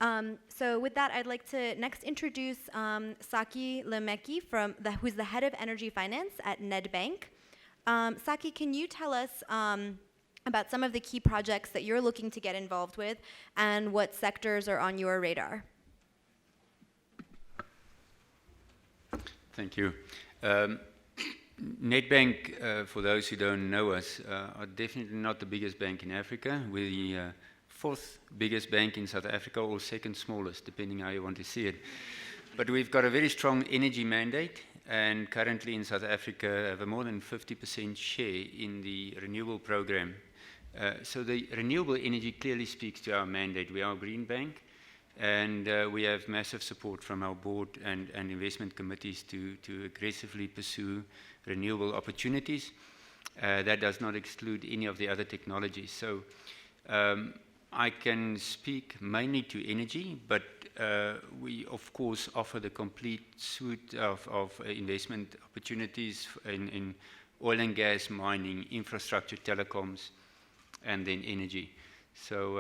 So with that, I'd like to next introduce Sakkie Leimecke, who's the head of energy finance at Nedbank. Sakkie, can you tell us about some of the key projects that you're looking to get involved with and what sectors are on your radar? Thank you. Nedbank, for those who don't know us, are definitely not the biggest bank in Africa. We're the fourth biggest bank in South Africa, or second smallest, depending how you want to see it. But we've got a very strong energy mandate, and currently in South Africa have a more than 50% share in the renewable program. So the renewable energy clearly speaks to our mandate. We are a green bank, and we have massive support from our board and investment committees to aggressively pursue renewable opportunities. That does not exclude any of the other technologies. So I can speak mainly to energy, but we of course offer the complete suite of investment opportunities in oil and gas, mining, infrastructure, telecoms, and then energy. So,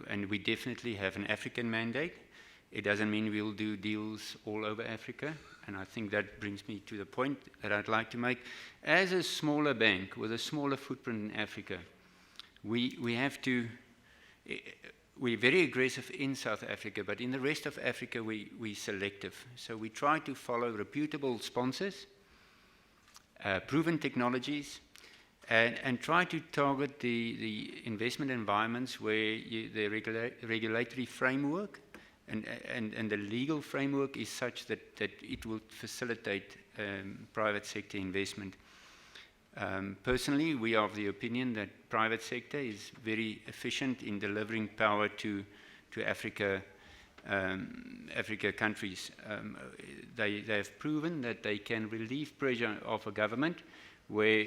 and we definitely have an African mandate. It doesn't mean we'll do deals all over Africa, and I think that brings me to the point that I'd like to make. As a smaller bank with a smaller footprint in Africa, we're very aggressive in South Africa, but in the rest of Africa we're selective. So we try to follow reputable sponsors, proven technologies, and try to target the investment environments where the regulatory framework and the legal framework is such that it will facilitate private sector investment. Personally, we are of the opinion that private sector is very efficient in delivering power to Africa countries. They have proven that they can relieve pressure of a government where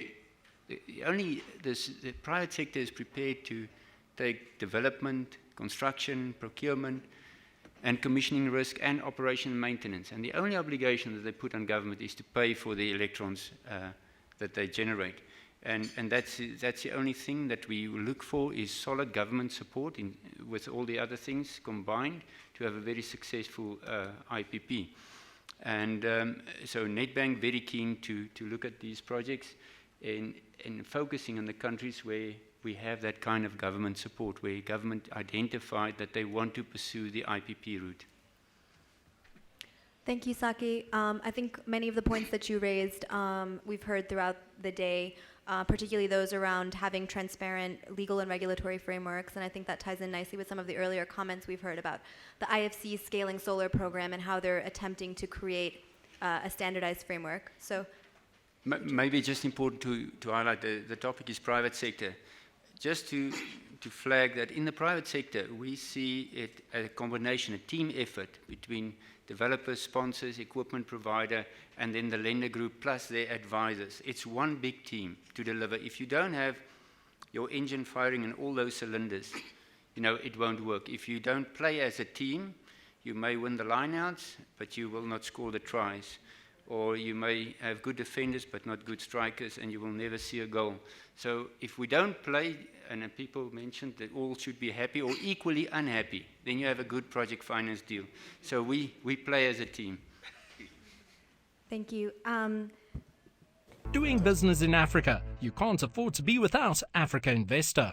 the private sector is prepared to take development, construction, procurement, and commissioning risk and operation and maintenance. And the only obligation that they put on government is to pay for the electrons that they generate. And that's the only thing that we look for is solid government support with all the other things combined to have a very successful IPP. And so Nedbank very keen to look at these projects in focusing on the countries where we have that kind of government support, where government identified that they want to pursue the IPP route. Thank you, Sakkie. I think many of the points that you raised, we've heard throughout the day, particularly those around having transparent legal and regulatory frameworks, and I think that ties in nicely with some of the earlier comments we've heard about the IFC Scaling Solar program and how they're attempting to create a standardized framework. So, maybe just important to highlight the topic is private sector. Just to flag that in the private sector, we see it as a combination, a team effort between developers, sponsors, equipment provider, and then the lender group plus their advisors. It's one big team to deliver. If you don't have your engine firing in all those cylinders, it won't work. If you don't play as a team, you may win the lineouts, but you will not score the tries. Or you may have good defenders but not good strikers, and you will never see a goal. So if we don't play, and people mentioned that all should be happy or equally unhappy, then you have a good project finance deal. So we play as a team. Thank you. Doing business in Africa, you can't afford to be without Africa Investor.